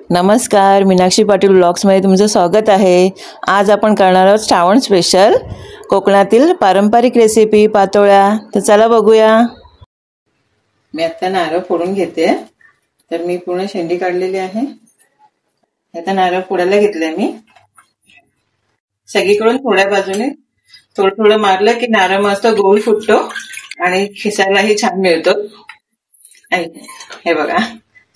नमस्कार, मीनाक्षी पाटील ब्लॉग्समध्ये तुमचं स्वागत आहे। आज आपण करणार आहोत श्रावण स्पेशल कोकणातील पारंपरिक रेसिपी पातोळ्या। तर चला बघूया। मी आता नारळ फोडून घेते। तर मी पूर्ण शेंडी काढलेली आहे। आता नारळ फोडायला घेतले मी। सगळीकडून थोड्या बाजूने थोडं थोडं मारलं की नारळ मस्त गोल फुटतो आणि खिसायलाही छान मिळतो। हे बघा,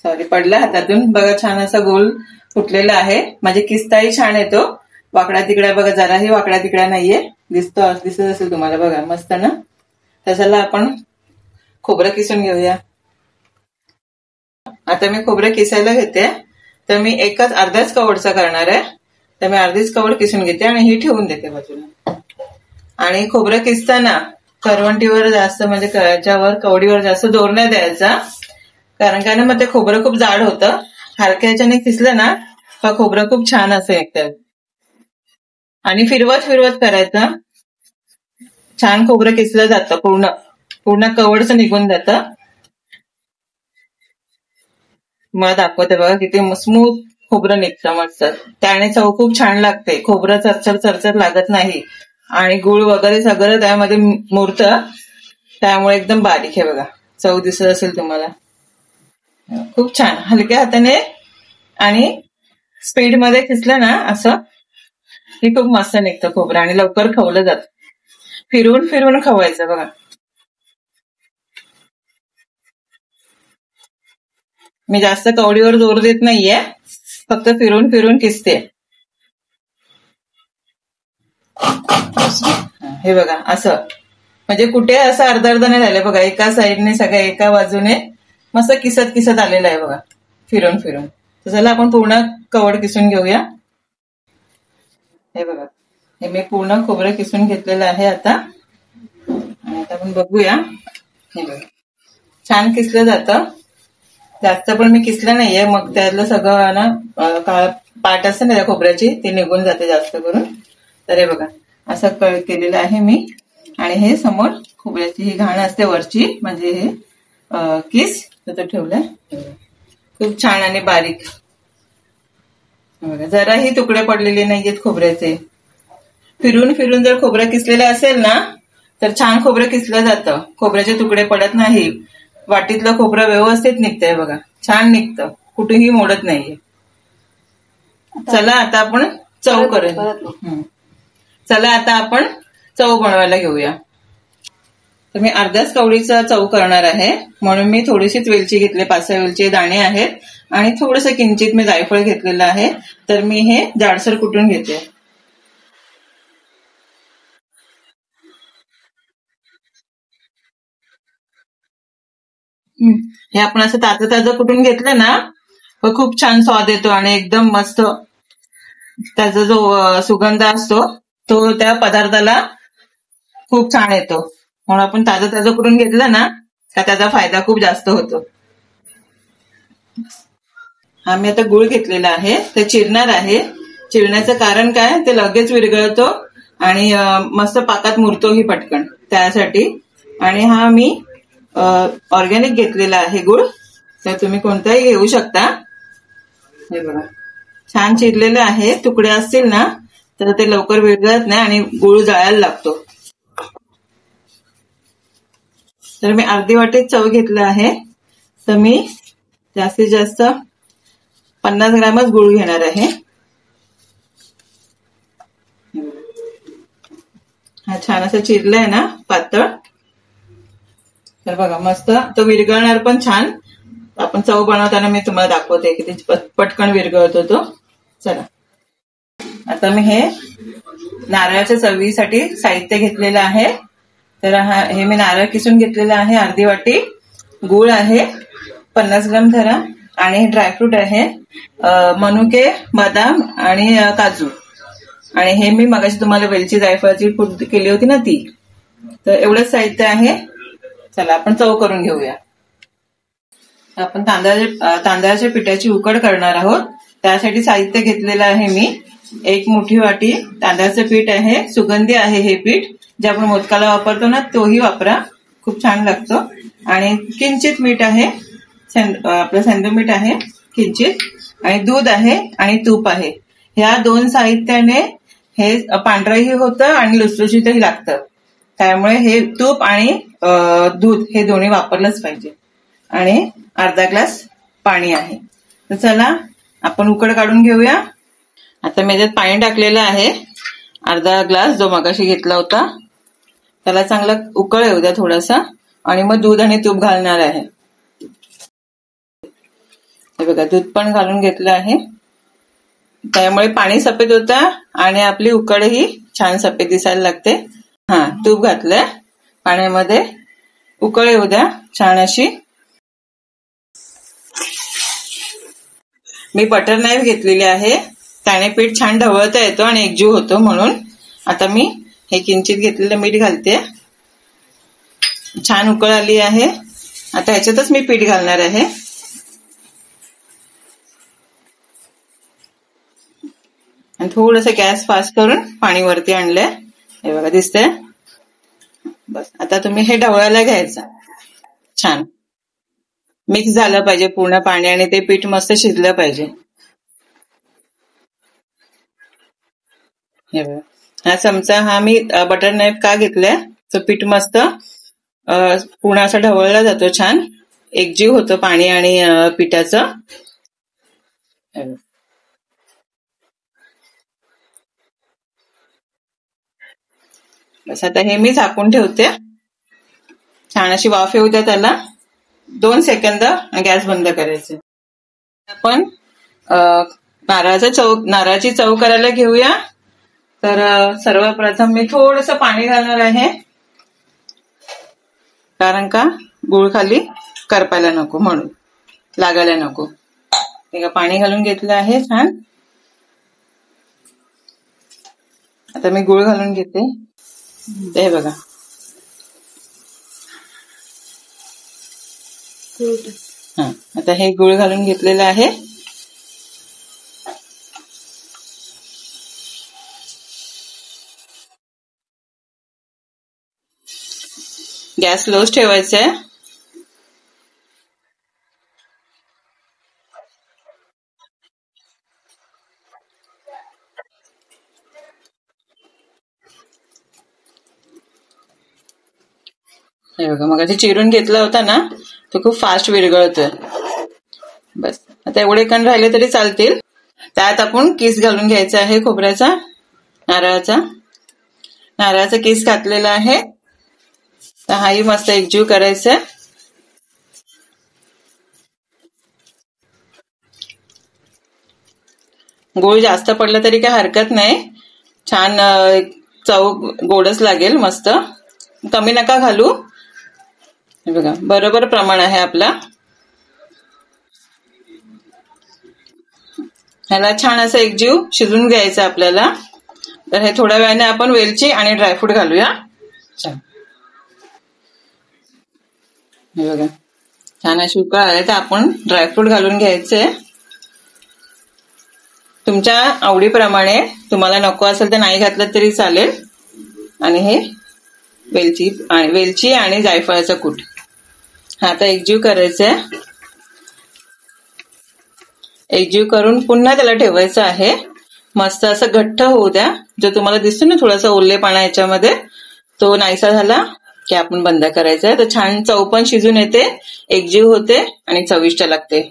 सॉरी पडला हातातून। बघा छान असा गोल फुटलेला आहे। म्हणजे किस्ताही छान येतो। वाकडा तिकडा बघा, जराही वाकडा तिकडा नाहीये। दिसत असेल तुम्हाला, बघा मस्त ना। त्याच्याला आपण खोबरं किसून घेऊया। आता मी खोबरं किसायला घेते। तर मी अर्ध्याच कवडचा करणार आहे। तर मी अर्धीच कवड किसून घेते आणि ही ठेवून देते बाजूला। आणि खोबरं किसताना करवंटीवर जास्त, म्हणजे याच्यावर कवडीवर जास्त जोर नाही द्यायचा, कारण काय ना मग ते खोबरं खूप जाड होतं। हलक्या ह्याच्याने किसलं ना तर खोबरं खूप छान असं निघतं। आणि फिरवत फिरवत करायचं। छान खोबरं किसलं जातं, पूर्ण कवडचं निघून जातं। मग दाखवते बघा किती स्मूथ खोबरं निघतं मस्त। त्याने चव खूप छान लागते। खोबरं चरचर चरचर लागत नाही आणि गुळ वगैरे सगळं त्यामध्ये मुरतं, त्यामुळे एकदम बारीक आहे बघा। चव दिसत असेल तुम्हाला, खूप छान। हलक्या हाताने आणि स्पीड मध्ये खिसलं ना असं, हे खूप मस्त निघतं खोबरं आणि लवकर खवलं जातं। फिरवून फिरवून खवायचं बघा। मी जास्त कवडीवर जोर देत नाहीये, फक्त फिरून फिरून किसते। हे बघा असं, म्हणजे कुठे असं अर्धा अर्धा नाही झालं बघा। एका साईडने सगळ्या एका बाजूने मस्त किसत किसत आलेलं आहे बघा, फिरून फिरून। तर चला आपण पूर्ण कवड किसून घेऊया। हे बघा, हे मी पूर्ण खोबरं किसून घेतलेलं आहे आता। आणि आता आपण बघूया। हे बघा, छान किसलं जातं। जास्त पण मी किसलं नाहीये, मग त्यातलं सगळं ना काळ पाट असते ना त्या खोबऱ्याची, ती निघून जाते जास्त करून। तर हे बघा असं केलेलं आहे मी। आणि हे समोर खोबऱ्याची ही घाण असते वरची, म्हणजे हे किस त्याचं ठेवलंय। खूप छान आणि बारीक, जराही तुकडे पडलेले नाहीयेत खोबऱ्याचे। फिरून फिरून जर खोबरं किसलेलं असेल ना तर छान खोबरं किसलं जातं, खोबऱ्याचे तुकडे पडत नाही। वाटीतलं खोबरं व्यवस्थित निघतंय बघा, छान निघतं, कुठेही मोडत नाहीये। चला आता आपण चव करूया। चला आता आपण चव बनवायला घेऊया। तर मी अर्ध्याच कवडीचा चव करणार आहे, म्हणून मी थोडीशीच वेलची घेतली, 5-6 वेलची दाणे आहेत आणि थोडंसं किंचित मी जायफळ घेतलेलं आहे। तर मी हे जाडसर कुटून घेते। हे आपण असं ताजं ताजं कुटून घेतलं ना तर खूप छान स्वाद येतो आणि एकदम मस्त त्याचा जो सुगंध असतो तो त्या पदार्थाला खूप छान येतो। म्हणून आपण ताजं ताजं कुटून घेतलं ना का त्याचा फायदा खूप जास्त होतो। हा मी आता गुळ घेतलेला आहे, ते चिरणार आहे। चिरण्याचं कारण काय, ते लगेच विरघळतो आणि मस्त पाकात मुरतोही पटकन, त्यासाठी। आणि हा मी ऑर्गॅनिक घेतलेला आहे गुळ, तर तुम्ही कोणताही घेऊ शकता। हे बघा छान चिरलेलं आहे। तुकडे असतील ना तर ते लवकर विरघळत नाही आणि गुळ जळायला लागतो। तर मी अर्धी वाटी चव घेतलं आहे। तर मी जास्तीत जास्त 50 ग्रॅमच गुळ घेणार आहे। हा छान असं चिरलंय ना पातळ, तर बघा मस्त तो विरघळणार पण छान। आपण चव बनवताना मी तुम्हाला दाखवते की पटकन विरघळतो तो। चला आता मी हे नारळाच्या चवीसाठी साहित्य घेतलेलं आहे। तर हे मी नारळ किसून घेतलेलं आहे, अर्धी वाटी गुळ आहे, 50 ग्रॅम धरा। आणि ड्रायफ्रूट आहे, मनुके, बदाम आणि काजू। आणि हे मी मगाशी तुम्हाला वेलची जायफळाची पूड केली होती ना ती। तर एवढंच साहित्य आहे। चला आपण चव करून घेऊया। आपण तांदळाच्या पिठाची उकड करणार आहोत, त्यासाठी साहित्य घेतलेलं आहे मी। 1 मोठी वाटी तांदळाचं पीठ आहे, सुगंधी आहे हे पीठ, जे आपण मोदकाला वापरतो ना तोही वापरा, खूप छान लागतो। आणि किंचित मीठ आहे, आपलं सेंधव मीठ आहे किंचित, आणि दूध आहे आणि तूप आहे. ह्या दोन साहित्याने हे पांढरंही होतं आणि लुसलुशीतही लागतं. त्यामुळे हे तूप आणि दूध हे दोन्ही वापरलंच पाहिजे. आणि अर्धा ग्लास पाणी आहे. तर चला आपण उकड काढून घेऊया. आता मी याच्यात पाणी टाकलेलं आहे अर्धा ग्लास, जो मगाशी घेतला होता. त्याला चांगला उकळ येऊ द्या थोडासा, आणि मग दूध आणि तूप घालणार आहे. हे बघा, दूध पण घालून घेतलं आहे. त्यामुळे पाणी सफेद होतं आणि आपली उकडही छान सफेद दिसायला लागते. तूप घातलंय पाण्यामध्ये, उकळ येऊ द्या छान अशी. मी बटर नाईफ घेतलेली आहे, त्याने पीठ छान ढवळता येतो आणि एकजीव होतो. म्हणून आता मी हे किंचित घेतलेलं मीठ घालते. छान उकळ आली आहे. आता ह्याच्यातच मी पीठ घालणार आहे. आणि थोडंसं गॅस फास्ट करून पाणी वरती आणलंय. हे बघा दिसतंय. बस आता तुम्ही हे ढवळायला घ्यायचं. छान मिक्स झालं पाहिजे पूर्ण पाणी, आणि ते पीठ मस्त शिजलं पाहिजे. हे बघा, हा चमचा हा मी बटर नाईफ का घेतलाय, तर पीठ मस्त पूर्ण असं ढवळला जातो, छान एकजीव होतं पाणी आणि पिठाचं. बस आता हे मी झाकून ठेवते. छान अशी वाफ येऊ द्या त्याला 2 सेकंद, गॅस बंद करायचे. आपण नारळाची चव करायला घेऊया. तर सर्वप्रथम मी थोडंसं पाणी घालणार आहे, कारण का गुळ खाली करपायला नको, म्हणून लागायला नको. पाणी घालून घेतलं आहे छान. आता मी गुळ घालून घेते. हे बघा, आता हे गुळ घालून घेतलेलं आहे. गॅस स्लोच ठेवायचा आहे. हे बघा, मग चिरून घेतला होता ना, तो खूप फास्ट विरघळतोय. बस आता एवढे कण राहिले तरी चालतील. त्यात आपण किस घालून घ्यायचा आहे खोबऱ्याचा, नारळाचा किस घातलेला आहे. तर हाही मस्त एकजीव करायचा. गुळ जास्त पडला तरी काही हरकत नाही, छान चव गोडच लागेल मस्त. कमी नका घालू. हे बघा, बरोबर प्रमाण आहे आपला. ह्याला छान असं एकजीव शिजून घ्यायचं आपल्याला. तर हे थोड्या वेळाने आपण वेलची आणि ड्रायफ्रूट घालूया. हे बघा, छान अशी उकळ आली, तर आपण ड्रायफ्रूट घालून घ्यायचे तुमच्या आवडीप्रमाणे. तुम्हाला नको असेल तर नाही घातलं तरी चालेल. आणि हे वेलची आणि जायफळाचा कूट आता एकजीव करायचंय. एकजीव करून पुन्हा त्याला ठेवायचं आहे. मस्त असं घट्ट होऊ द्या. जो तुम्हाला दिसतो ना थोडासा ओल्लेपणा याच्यामध्ये, तो नाहीसा झाला की आपण बंद करायचा आहे. तर छान चव पण शिजून येते, एकजीव होते आणि चविष्ट लागते.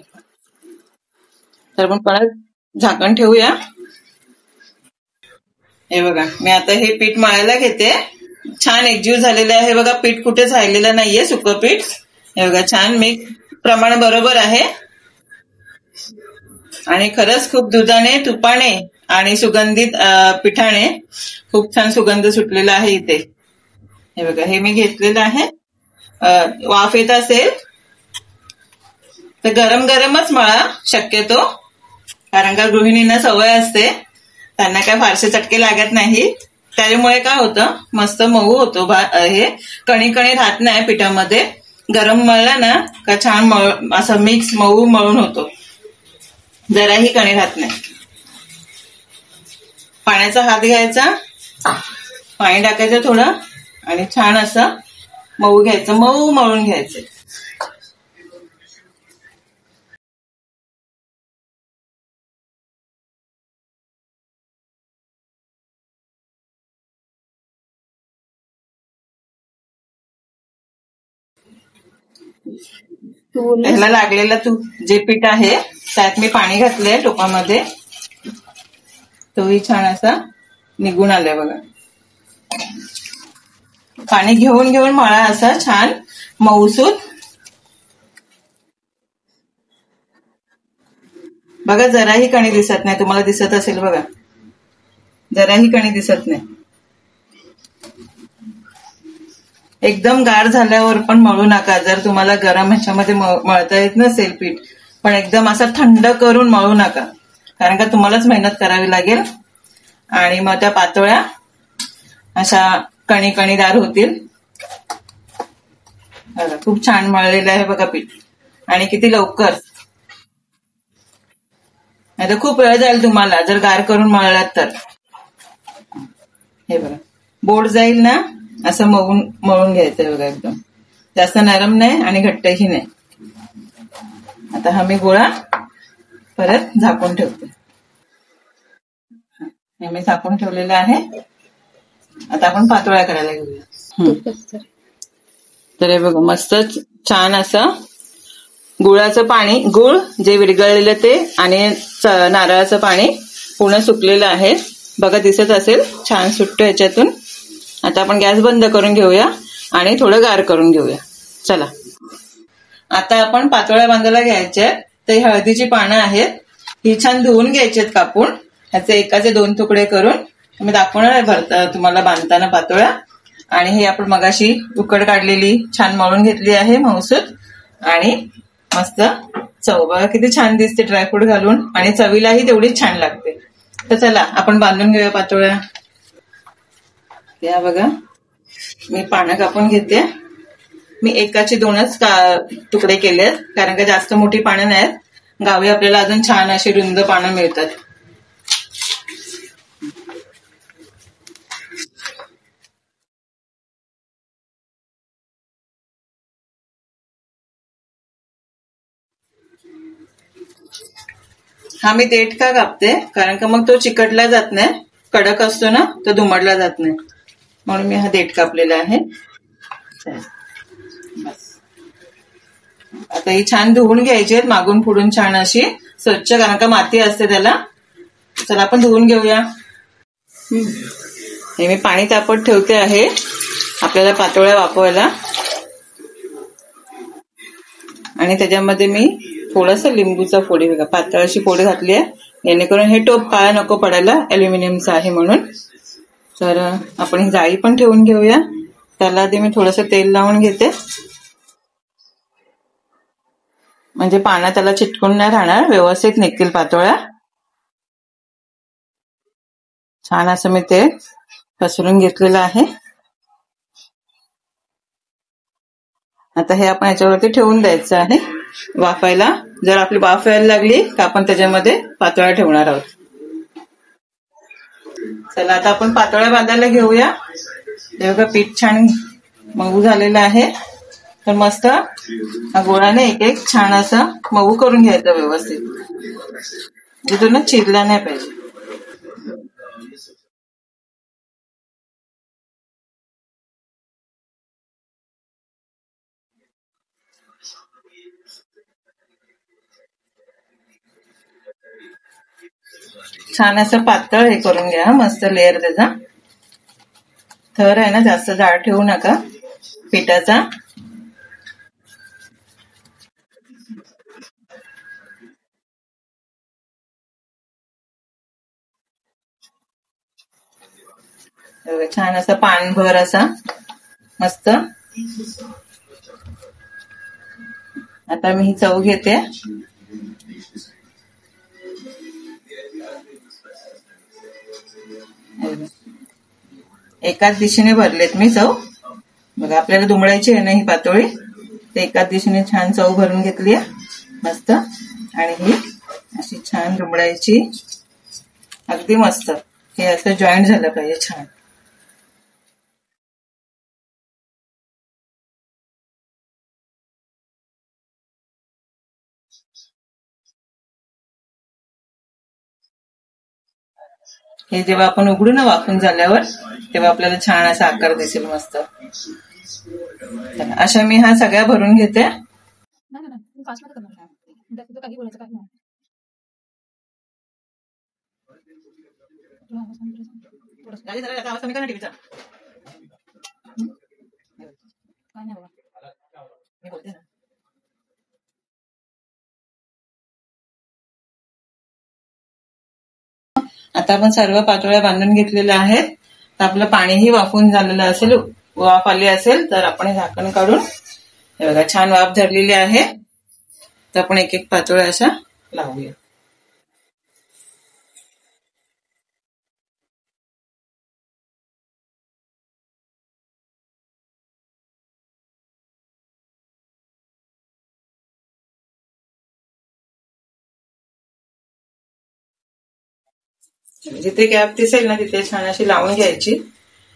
तर आपण परत झाकण ठेवूया. हे बघा, मी आता हे पीठ मळायला घेते. छान एकजीव झालेलं आहे बघा, पीठ कुठेच राहिलेलं नाहीये, सुकं पीठ. हे बघा, छान मी प्रमाण बरोबर आहे. आणि खरंच खूप दुधाने, तुपाने आणि सुगंधित पिठाने खूप छान सुगंध सुटलेला आहे इथे. हे बघा, हे मी घेतलेलं आहे. वाफ येत असेल तर गरम गरमच मळा शक्यतो, कारण का गृहिणींना सवय असते, त्यांना काय फारसे चटके लागत नाही. त्यामुळे काय होतं, मस्त मऊ होतो. हे कणी राहत नाही पिठामध्ये. गरम मळला ना का छान असं मिक्स मऊ मळून होतो, जराही कणी राहत नाही. पाण्याचा हात घ्यायचा, पाणी टाकायचं थोडं, आणि छान असं मऊ घ्यायचं, मऊ मळून घ्यायचं. ह्याला लागलेलं जे पीठ आहे त्यात मी पाणी घातलंय टोपामध्ये, तोही छान असा निघून आलाय बघा. पाणी घेऊन घेऊन मळा असा छान मऊसूत. बघा जराही कणी दिसत नाही, तुम्हाला दिसत असेल बघा, जराही कणी दिसत नाही. एकदम गार झाल्यावर पण मळू नका. जर तुम्हाला गरम ह्याच्यामध्ये मळता येत नसेल पीठ, पण एकदम असं थंड करून मळू नका, कारण का तुम्हालाच मेहनत करावी लागेल आणि मग त्या पातोळ्या अशा कणीदार होतील. खूप छान मळलेलं आहे बघा पीठ, आणि किती लवकर. नाही तर खूप वेळ जाईल तुम्हाला जर गार करून मळलात तर. हे बघा बोट जाईल ना, असं मळून घ्यायचंय बघा, एकदम जास्त नरम नाही आणि घट्टही नाही. आता हा मी गोळा परत झाकून ठेवते. हे मी झाकून ठेवलेलं आहे. आता आपण पातोळ्या करायला घेऊया. तर हे बघा मस्त छान असं गुळाचं पाणी, गुळ जे विरघळलेलं ते आणि नारळाचं पाणी पूर्ण सुकलेलं आहे बघा, दिसत असेल छान सुटतं ह्याच्यातून. आता आपण गॅस बंद करून घेऊया आणि थोडं गार करून घेऊया. चला आता आपण पातोळ्या बांधायला घ्यायच्या. तर हळदीची पानं आहेत, ही छान धुवून घ्यायची आहेत कापून. ह्याचे एकाचे 2 तुकडे करून मी दाखवणार आहे तुम्हाला बांधताना पातोळ्या. आणि हे आपण मगाशी उकड काढलेली छान मळून घेतली आहे मऊसूत, आणि मस्त चव बघा किती छान दिसते ड्रायफ्रूट घालून, आणि चवीलाही तेवढीच छान लागते. तर चला आपण बांधून घेऊया पातोळ्या. या बघा मी पानं कापून घेते. मी एकाचे 2च तुकडे केले, कारण का जास्त मोठी पानं नाहीत. गावी आपल्याला अजून छान अशी रुंद पानं मिळतात. हा मी देठ का कापते, कारण का मग तो चिकटला जात नाही, कडक असतो ना तो दुमडला जात नाही, म्हणून मी हा देठ कापलेला आहे. आता ही छान धुवून घ्यायची आहेत मागून पुढून छान अशी स्वच्छ, कारण का माती असते त्याला. चला आपण धुवून घेऊया. हे मी पाणी तापत ठेवते आहे आपल्याला पातोळ्या वापरायला, आणि त्याच्यामध्ये मी थोडस लिंबूचा फोडी बघा पातळ अशी फोडी घातली आहे, जेणेकरून हे टोप काळा नको पडायला, अल्युमिनियमचं आहे म्हणून. तर आपण ही जाळी पण ठेवून घेऊया. त्याला आधी मी थोडस तेल लावून घेते, म्हणजे पानं त्याला चिटकून नाही राहणार, व्यवस्थित निघतील पातोळ्या. छान असं मी ते पसरून घेतलेलं आहे. आता हे आपण याच्यावरती ठेवून द्यायचं आहे वाफायला. जर आपली वाफ यायला लागली तर आपण त्याच्यामध्ये पातोळ्या ठेवणार आहोत. चला आता आपण पातोळ्या बांधायला घेऊया. हे बघा पीठ छान मऊ झालेलं आहे. तर मस्त गोळाने एक एक छान असं मऊ करून घ्यायचं व्यवस्थित, जिथून चिरला नाही पाहिजे. छान असं पातळ हे करून घ्या, मस्त लेअर त्याचा. थर आहे ना जास्त जाड ठेवू नका पिठाचा. छान असा पानभर असा मस्त. आता मी ही चव घेते. एकाच दिशेने भरलेत मी चव बघा. आपल्याला दुमडायची आहे ना ही पातोळी, तर एकाच दिशेने छान चव भरून घेतली आहे मस्त. आणि ही अशी छान दुमडायची, अगदी मस्त. हे असं जॉईंट झालं पाहिजे छान. हे जेव्हा आपण उघडू ना वाफून झाल्यावर, तेव्हा आपल्याला छान असा आकार दिसेल मस्त. अशा मी हा सगळ्या भरून घेते. नाही नाही नाही फास्ट मध्ये करणार तुझं काही बोलायचं काही नाही झाली जरा आता आवाज कमी कर ना टीव्हीचा. काय नाही बाबा मी बोलते ना. आता आपण सर्व पातोळ्या बांधून घेतलेल्या आहेत. तर आपलं पाणीही वाफून झालेलं असेल, वाफ आली असेल तर आपण हे झाकण काढून हे बघा छान वाफ धरलेली आहे. तर आपण एक एक पातोळ्या अशा लावूया. जिथे गॅप दिसेल ना तिथे छान अशी लावून घ्यायची,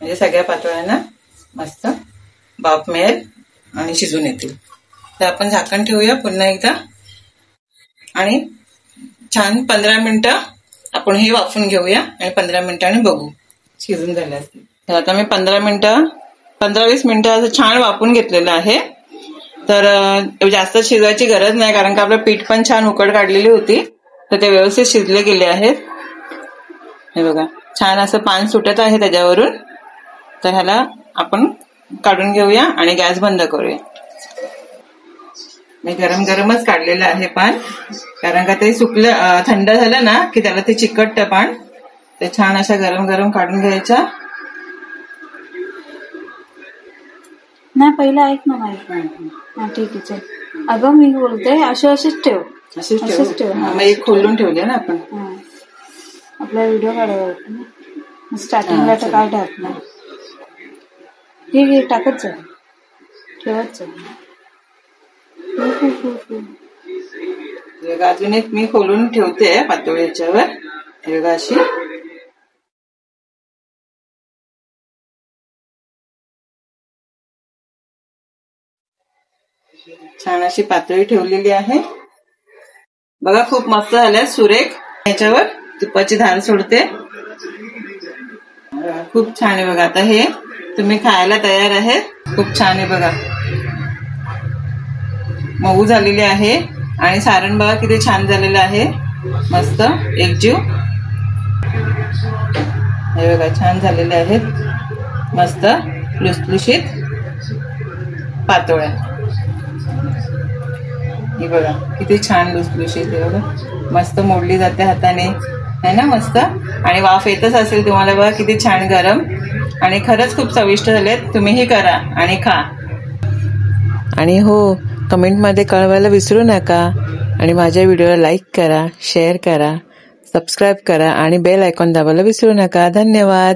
म्हणजे सगळ्या पातोळ्यांना मस्त वाफ मिळेल आणि शिजून येतील. तर आपण झाकण ठेवूया पुन्हा एकदा आणि छान 15 मिनिटं आपण हे वाफून घेऊया आणि 15 मिनिटांनी बघू शिजून झाले असतील. तर आता मी 15-20 मिनिटं असं छान वाफून घेतलेलं आहे. तर जास्त शिजवायची गरज नाही, कारण का आपलं पीठ पण छान उकड काढलेली होती, तर ते व्यवस्थित शिजले गेले आहेत. हे बघा छान असं पान सुटत आहे त्याच्यावरून. तर ह्याला आपण काढून घेऊया आणि गॅस बंद करूया. मी गरम गरमच काढलेलं आहे पान, कारण का ते सुकलं थंड झालं ना की त्याला ते चिकटतं पान. ते छान अशा गरम गरम काढून घ्यायच्या. नाही पहिलं ऐक ना माहिती. हा ठीक आहे चल. अगं मी बोलते अशीच ठेव. अशीच ठेव. मग एक खोलून ठेवली ना आपण. आपला व्हिडिओ काढायला स्टार्टिंगला तर काय टाक नाही. ठीक आहे टाकत जा, ठेवत जा. अजून एक मी खोलून ठेवते पातोळीच्यावर. हे बघा अशी छान अशी पातळी ठेवलेली आहे. बघा खूप मस्त झाल्या सुरेख. याच्यावर तुपाची धार सोडते. खूप छान आहे बघा. आता हे तुम्ही खायला तयार आहे. खूप छान आहे बघा, मऊ झालेली आहे आणि सारण बघा किती छान झालेलं आहे, मस्त एकजीव. हे बघा छान झालेले आहेत, मस्त लुसलुशीत पातोळ्या. हे बघा किती छान लुसलुशीत आहे बघा, मस्त मोडली जाते हाताने है ना, मस्त. आणि वाफ येतच असेल तुम्हाला बघा किती छान गरम. आणि खरंच खूप चविष्ट झालेत. तुम्हीही करा आणि खा. आणि हो, कमेंटमध्ये कळवायला विसरू नका. आणि माझ्या व्हिडिओला लाईक करा, शेअर करा, सबस्क्राईब करा आणि बेल आयकॉन दाबायला विसरू नका. धन्यवाद.